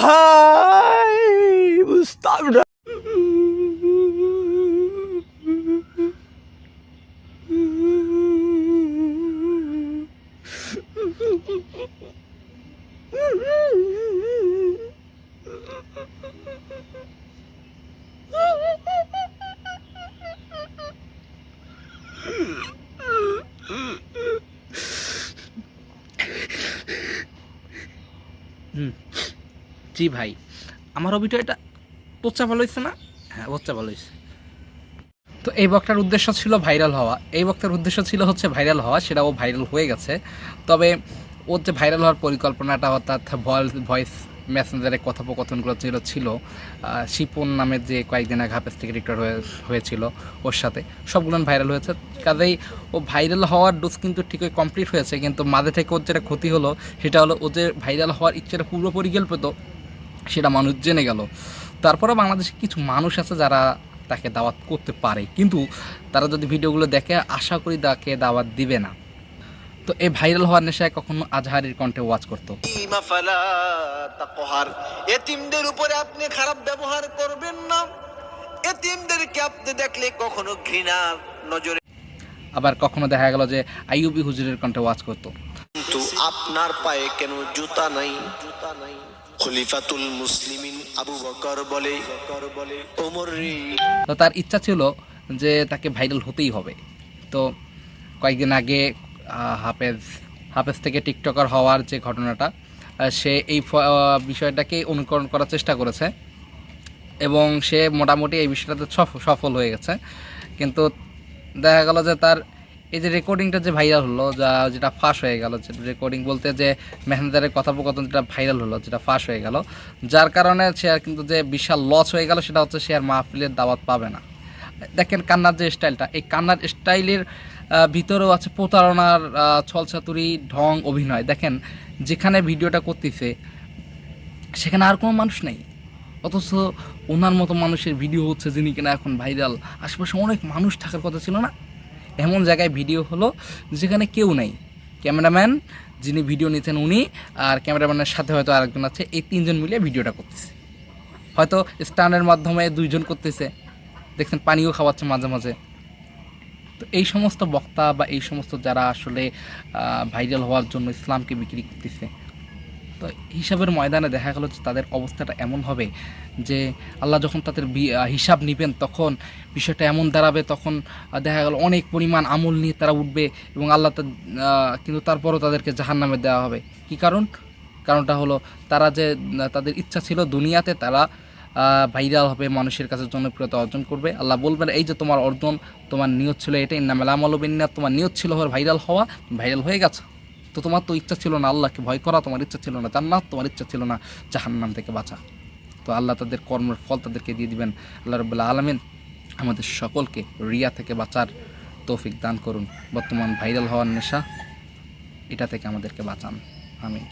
ভাই বুঝতাম না। জি ভাই, আমারও ভিডিওটা তোচ্চা ভালো হয়েছে না? হ্যাঁ, তোচ্চা ভালো হয়েছে। তো এই বক্তার উদ্দেশ্য ছিল ভাইরাল হওয়া, এই বক্তার উদ্দেশ্য ছিল হচ্ছে ভাইরাল হওয়া, সেটা ও ভাইরাল হয়ে গেছে। তবে ওর যে ভাইরাল হওয়ার পরিকল্পনাটা, অর্থাৎ ভয়েস মেসেঞ্জারে কথোপকথনগুলো ছিল শিপন নামের যে কয়েকদিন আগে হাফেজ থেকে টিকটক হয়েছিল ওর সাথে, সবগুলো ভাইরাল হয়েছে। কাজেই ও ভাইরাল হওয়ার ডোজ কিন্তু ঠিকই কমপ্লিট হয়েছে, কিন্তু মাঝে থেকে ওর যেটা ক্ষতি হলো সেটা হলো ও যে ভাইরাল হওয়ার ইচ্ছাটা পুরো পরিকল্পিত সেটা মানুষ জেনে গেল। তারপরে বাংলাদেশে কিছু মানুষ আছে যারা তাকে দাওয়াত করতে পারে, কিন্তু তারা যদি ভিডিওগুলো দেখে আশা করি তাকে দাওয়াত দিবে না। তো এই ভাইরাল হওয়ার নেশায় কখনো আজহারির কণ্ঠে ওয়াজ করতো। এতিমদের উপরে আপনি খারাপ ব্যবহার করবেন না, এতিমদেরকে আপনি দেখলে কখনো ঘৃণার নজরে। আবার কখনো দেখা গেল যে আইয়ুবী হুজুরের কণ্ঠে ওয়াজ করতো। কিন্তু আপনার পায়ে কেন জুতা নাই? খলিফাতুল মুসলিমিন আবু বকর বলে ওমর রে। তো তার ইচ্ছা ছিল যে তাকে ভাইরাল হতেই হবে। তো কয়েকদিন আগে হাফেজ থেকে টিকটকার হওয়ার যে ঘটনাটা, সে এই বিষয়টাকে অনুকরণ করার চেষ্টা করেছে এবং সে মোটামুটি এই বিষয়টাতে সফল হয়ে গেছে। কিন্তু দেখা গেল যে তার এই যে রেকর্ডিংটা যে ভাইরাল হলো, যেটা ফাঁস হয়ে গেল, যে রেকর্ডিং বলতে যে মেহেন্দারের কথোপকথন যেটা ভাইরাল হলো, যেটা ফাঁস হয়ে গেল, যার কারণে সে আর কিন্তু যে বিশাল লস হয়ে গেল সেটা হচ্ছে সে আর মাহফিলের দাওয়াত পাবে না। দেখেন কান্নার যে স্টাইলটা, এই কান্নার স্টাইলের ভিতরেও আছে প্রতারণার ছলচাতুরি, ঢং, অভিনয়। দেখেন যেখানে ভিডিওটা করতেছে সেখানে আর কোনো মানুষ নেই, অথচ ওনার মতো মানুষের ভিডিও হচ্ছে যিনি কিনা এখন ভাইরাল। আশেপাশে অনেক মানুষ থাকার কথা ছিল না? এমন জায়গায় ভিডিও হলো যেখানে কেউ নেই, ক্যামেরাম্যান যিনি ভিডিও নিচ্ছেন উনি, আর ক্যামেরাম্যানের সাথে হয়তো আরেকজন আছে, এই তিনজন মিলে ভিডিওটা করতেছে। হয়তো স্টানের মাধ্যমে দুইজন করতেছে, দেখছেন পানিও খাওয়াচ্ছে মাঝে মাঝে। তো এই সমস্ত বক্তা বা এই সমস্ত যারা আসলে ভাইরাল হওয়ার জন্য ইসলামকে বিক্রি করতেছে, তো হিসাবের ময়দানে দেখা গেল যে তাদের অবস্থাটা এমন হবে যে আল্লাহ যখন তাদের হিসাব নেবেন তখন বিষয়টা এমন দাঁড়াবে, তখন দেখা গেল অনেক পরিমাণ আমল নিয়ে তারা উঠবে এবং আল্লাহ কিন্তু তারপরও তাদেরকে জাহান্নামে দেওয়া হবে। কি কারণটা হলো তারা যে তাদের ইচ্ছা ছিল দুনিয়াতে তারা ভাইরাল হবে, মানুষের কাছে জনপ্রিয়তা অর্জন করবে। আল্লাহ বলবেন এই যে তোমার অর্জন, তোমার নিয়ত ছিল এটা, ইন্নামাল আমালু বিন্নিয়াত, তোমার নিয়ত ছিল ভাইরাল হওয়া, ভাইরাল হয়ে গেছে। তো তোমার তো ইচ্ছা ছিল না আল্লাহকে ভয় করা, তোমার ইচ্ছা ছিল না জান্নাত, তোমার ইচ্ছা ছিল না জাহান্নাম থেকে বাঁচা। তো আল্লাহ তাদের কর্মের ফল তাদেরকে দিয়ে দিবেন। আল্লাহ রাব্বুল আলামিন আমাদের সকলকে রিয়া থেকে বাঁচার তৌফিক দান করুন। বর্তমান ভাইরাল হওয়ার নেশা, এটা থেকে আমাদেরকে বাঁচান। আমিন।